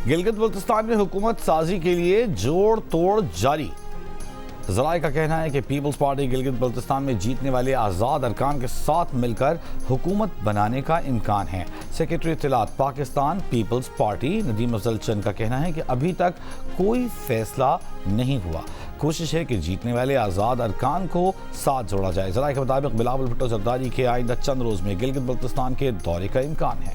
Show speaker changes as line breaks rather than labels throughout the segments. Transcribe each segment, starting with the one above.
गिलगित बल्तिस्तान में हुकूमत साजी के लिए जोड़ तोड़ जारी। ज़राए का कहना है कि पीपल्स पार्टी गिलगित बल्तिस्तान में जीतने वाले आज़ाद अरकान के साथ मिलकर हुकूमत बनाने का इम्कान है। सेक्रेटरी इत्तलात पाकिस्तान पीपल्स पार्टी नदीम अफजल चंद का कहना है कि अभी तक कोई फैसला नहीं हुआ। कोशिश है कि जीतने वाले आज़ाद अरकान को साथ जोड़ा जाए। ज़राए के मुताबिक बिलावल भुट्टो जरदारी के आइंदा चंद रोज़ में गिलगित बल्तिस्तान के दौरे का इम्कान है।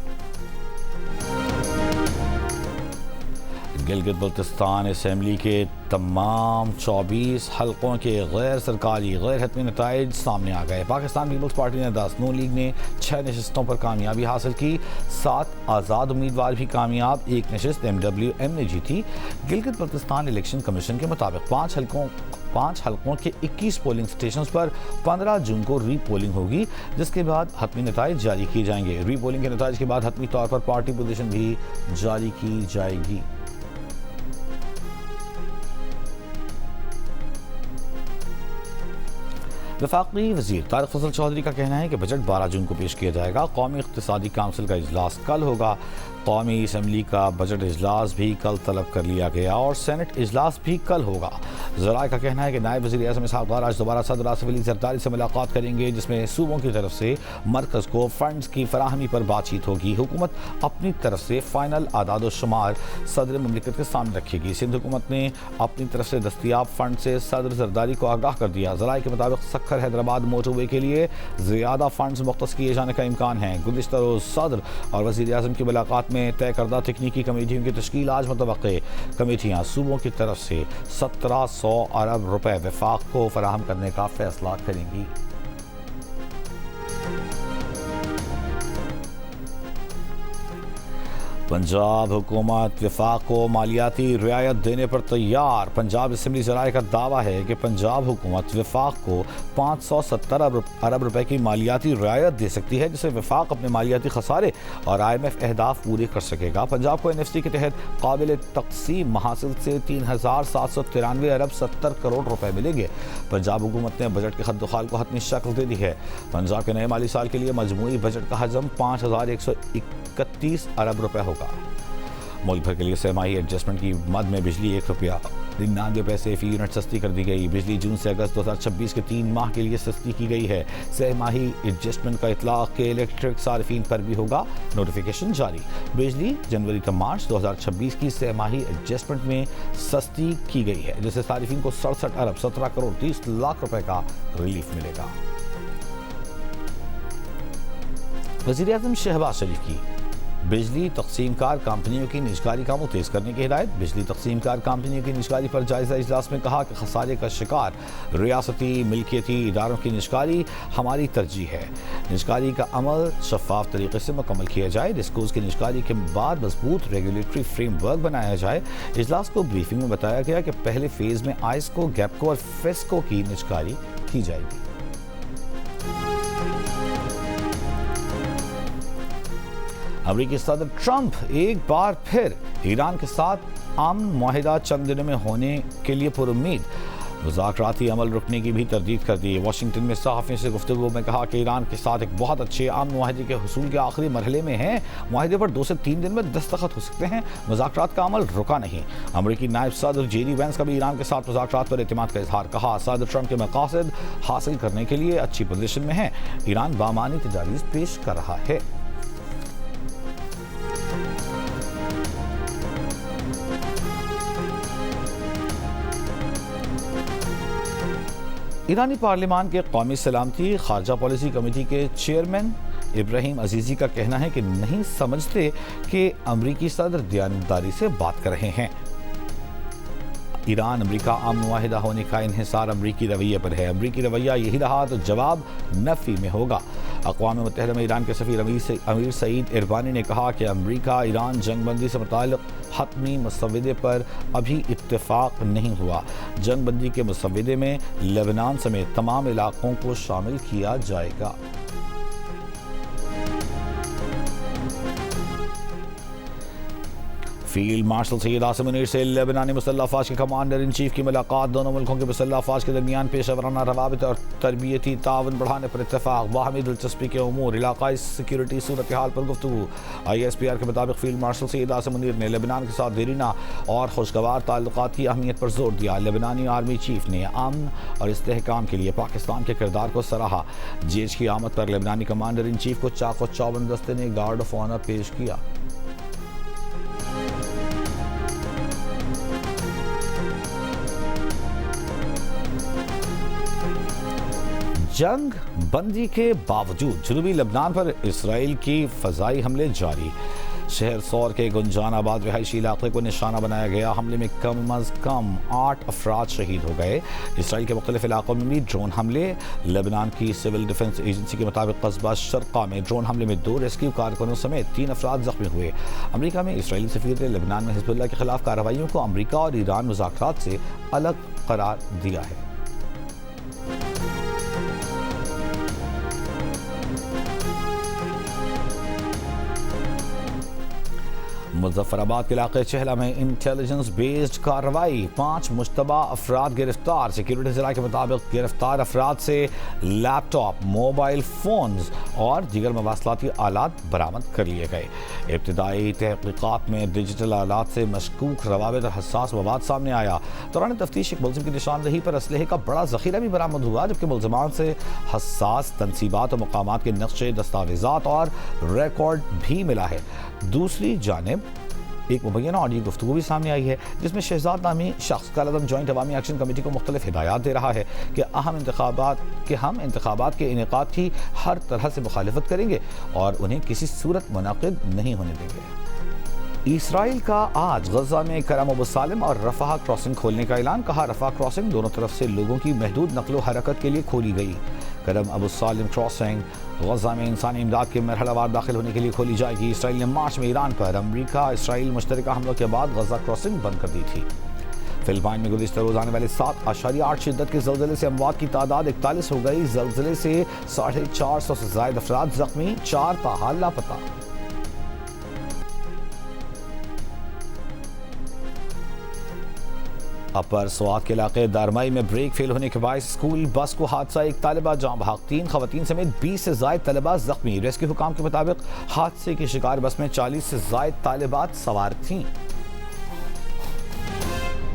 गिलगित बल्तिस्तान असम्बली के तमाम 24 हलकों के गैर सरकारी गैर हतमी नताइज सामने आ गए। पाकिस्तान पीपल्स पार्टी ने 10, नून लीग ने 6 नशिस्तों पर कामयाबी हासिल की। 7 आज़ाद उम्मीदवार भी कामयाब, 1 नशिस्त MWM ने जीती। गिलगित बल्तिस्तान इलेक्शन कमीशन के मुताबिक 5 हलकों के 21 पोलिंग स्टेशन पर 15 जून को री पोलिंग होगी, जिसके बाद हतमी नताइज जारी किए जाएंगे। री पोलिंग के नताइज के बाद हतमी तौर पर पार्टी पोजीशन भी जारी की जाएगी। वफाकी वज़ीर तारिक फजल चौधरी का कहना है कि बजट 12 जून को पेश किया जाएगा। कौमी इक़्तिसादी काउंसिल का इजलास कल होगा। कौमी असम्बली का बजट इजलास भी कल तलब कर लिया गया और सेनेट इजलास भी कल होगा। ज़राए का कहना है कि नायब वज़ीर आज़म इसहाक़ डार आज दोबारा सदर आसिफ अली ज़रदारी से मुलाकात करेंगे, जिसमें सूबों की तरफ से मरकज़ को फ़ंड्स की फराहमी पर बातचीत होगी। हुकूमत अपनी तरफ से फ़ाइनल आदाद व शुमार सदर ममलिकत के सामने रखेगी। सिंध हुकूमत ने अपनी तरफ से दस्तियाब फ़ंड से सदर ज़रदारी को आगाह कर दिया। ज़राए के मुताबिक सक्खर हैदराबाद मोटरवे के लिए ज़्यादा फ़ंड्स मुख्तस किए जाने का इम्कान है। गुज़िश्ता रोज़ सदर और वज़ीर आज़म की मुलाकात में तय करदा तकनीकी कमेटियों की तश्कील आज मुतवक्के। कमेटियाँ सूबों की तरफ से 1700 अरब रुपए वफाक को फराहम करने का फैसला करेंगी। पंजाब हुकूमत वफाक को मालियाती रियायत देने पर तैयार। पंजाब असम्बली ज़राए का दावा है कि पंजाब हुकूमत वफाक को 570 अरब रुपए की मालियाती रियायत दे सकती है, जिससे वफाक अपने मालियाती खसारे और IMF अहदाफ पूरे कर सकेगा। पंजाब को NFC के तहत काबिल तकसीम महासिल से 3793 अरब 70 करोड़ रुपए मिलेंगे। पंजाब हुकूमत ने बजट के खद्दोखाल को हतमी शक्ल दे दी है। पंजाब के नए माली साल के लिए मजमूई बजट का हजम 5131 अरब रुपए होगा। मुल्क भर के लिए सहमाही एडजस्टमेंट की मद में बिजली ₹1.99 फी यूनिट सस्ती कर दी गई। बिजली जून से अगस्त 2026 के 3 माह के लिए सस्ती की गई है। सहमाही एडजस्टमेंट का इतलाक के इलेक्ट्रिक सार्फिन पर भी होगा। नोटिफिकेशन जारी। बिजली जनवरी से मार्च 2026 की सहमाही एडजस्टमेंट में सस्ती की गई है, जिससे सार्फिन को 67 अरब 17 करोड़ 30 लाख रुपए का रिलीफ मिलेगा। वज़ीर आज़म शहबाज शरीफ की बिजली तक़सीमकार कंपनियों की निजकारी का तेज करने की हिदायत। बिजली तक़सीमकार कंपनियों की निजकारी पर जायज़ा इजलास में कहा कि खसारे का शिकार रियासती मिल्कियती इदारों की निजकारी हमारी तरजीह है। निजकारी का अमल शफाफ तरीके से मुकम्मल किया जाए। डिस्कोज़ की निजकारी के बाद मजबूत रेगुलेटरी फ्रेमवर्क बनाया जाए। इजलास को ब्रीफिंग में बताया गया कि पहले फेज़ में आइस्को, गैपको और फेस्को की निजकारी की जाएगी। अमेरिकी सदर ट्रंप एक बार फिर ईरान के साथ अमन मुआहिदा चंद दिनों में होने के लिए पुरुम्मीद। मुज़ाकराती अमल रुकने की भी तरदीद कर दी। वाशिंगटन में सहाफ़ियों से गुफ्तगू में कहा कि ईरान के साथ एक बहुत अच्छे अमन मुआहिदे के हुसूल के आखिरी मरहले में है। मुआहिदे पर 2 से 3 दिन में दस्तखत हो सकते हैं। मुज़ाकरात का अमल रुका नहीं। अमरीकी नायब सदर JD वैंस का भी ईरान के साथ मुज़ाकरात पर एतमाद का इजहार। कहा सदर ट्रंप के मकासद हासिल करने के लिए अच्छी पोजीशन में है। ईरान बामानी तजावीज़ पेश कर रहा है। ईरानी पार्लियामान के कौमी सलामती खारजा पॉलिसी कमेटी के चेयरमैन इब्राहिम अजीज़ी का कहना है कि नहीं समझते कि अमरीकी सदर दयानतदारी से बात कर रहे हैं। ईरान अमरीका अमन मुआहिदा होने का इन्हिसार अमरीकी रवैये पर है। अमरीकी रवैया यही रहा तो जवाब नफ़ी में होगा। अक़वाम मुत्तहिदा में ईरान के सफ़ीर अमीर सईद इरबानी ने कहा कि अमरीका ईरान जंगबंदी से मुताल्लिक़ हतमी मसवदे पर अभी इत्तेफाक नहीं हुआ। जंगबंदी के मसवदे में लेबनान समेत तमाम इलाक़ों को शामिल किया जाएगा। फील्ड मार्शल सैयद आसिम मुनीर से लेबनानी मुसल्लह अफवाज के कमांडर इन चीफ की मुलाकात। दोनों मुल्कों के मुसल्लह अफवाज के दरमियान पेशेवराना रवाबित और तरबियती ताउन बढ़ाने पर इत्तेफाक। बाहमी दिलचस्पी के उमूर, इलाकाई सिक्योरिटी सूरत हाल पर गुफ्तगू। ISPR के मुताबिक फील्ड मार्शल सैयद आसिम मुनीर ने लेबनान के साथ देरीना और खुशगवार ताल्लुकात की अहमियत पर जोर दिया। लेबनानी आर्मी चीफ ने अमन और इस्तेहकाम के लिए पाकिस्तान के किरदार को सराहा। जेश की आमद पर लेबनानी कमांडर इन चीफ को चाको चौबंद दस्ते ने गार्ड ऑफ ऑनर पेश किया। जंग बंदी के बावजूद जनूबी लेबनान पर इसराइल की फ़ज़ाई हमले जारी। शहर सौर के गुंजानाबाद रिहायशी इलाके को निशाना बनाया गया। हमले में कम अज़ कम 8 अफराद शहीद हो गए। इसराइल के मुख्तलिफ इलाकों में भी ड्रोन हमले। लेबनान की सिविल डिफेंस एजेंसी के मुताबिक कस्बा शर्का में ड्रोन हमले में 2 रेस्क्यू कारकुनों समेत 3 अफराद जख्मी हुए। अमरीका में इसराइली सफ़ीर ने लेबनान में हिज़्बुल्लाह के खिलाफ कार्रवाइयों को अमरीका और ईरान मुज़ाकरात से अलग करार दिया है। मुजफ्फराबाद के इलाके चहला में इंटेलिजेंस बेस्ड कार्रवाई। 5 मुश्तबा अफराद गिरफ्तार। सिक्योरिटी ज़राए के मुताबिक गिरफ्तार अफराद से लैपटॉप, मोबाइल फ़ोन्स और दीगर मवासलाती आलात बरामद कर लिए गए। इब्तिदाई तहक़ीक़ात में डिजिटल आलात से मशकूक रवाबित और हसास मवाद सामने आया। दौरान तफ्तीश एक मुलज़िम की निशानदही पर असलहे का बड़ा ज़ख़ीरा भी बरामद हुआ, जबकि मुलज़मान से हसास तनसीबात और मकामात के नक्शे, दस्तावेज़ात और रिकॉर्ड भी मिला है। दूसरी जानिब एक मुबैना ऑडियो गुफ्तगू भी सामने आई है, जिसमें शहजाद नामी शख्स कालादम जॉइंट अवामी एक्शन कमेटी को मुख्तलिफ हिदायत दे रहा है कि हम इंतखाबात के इनेकाद की हर तरह से मुखालिफत करेंगे और उन्हें किसी सूरत मुनाकिद नहीं होने देंगे। इसराइल का आज गजा में करम अबू सालिम और रफ़ाह क्रॉसिंग खोलने का ऐलान। कहा, रफ़ाह क्रॉसिंग दोनों तरफ से लोगों की महदूद नकलो हरकत के लिए खोली गई। करम अबू सालिम क्रॉसिंग गजा में इंसानी इमदाद के मरहलावार दाखिल होने के लिए खोली जाएगी। इसराइल ने मार्च में ईरान पर अमरीका इसराइल मुश्तरका हमलों के बाद गजा क्रॉसिंग बंद कर दी थी। फिलिपाइन में गुज़िश्ता रोज़ आने वाले 7.8 शिद्दत के ज़लज़ले से अमवात की तादाद 41 हो गई। ज़लज़ले से 450 से ज़ायद अफराद ज़ख्मी, 4 ताहाल लापता। अपर स्वात के इलाके दारमई में ब्रेक फेल होने के बाद स्कूल बस को हादसा, एक तालिबा जाँ बहक, 3 ख़वातीन समेत 20 से ज़ायद तलबा ज़ख्मी। रेस्क्यू हुकाम के मुताबिक हादसे की शिकार बस में 40 से ज़ायद तालिबात सवार थीं।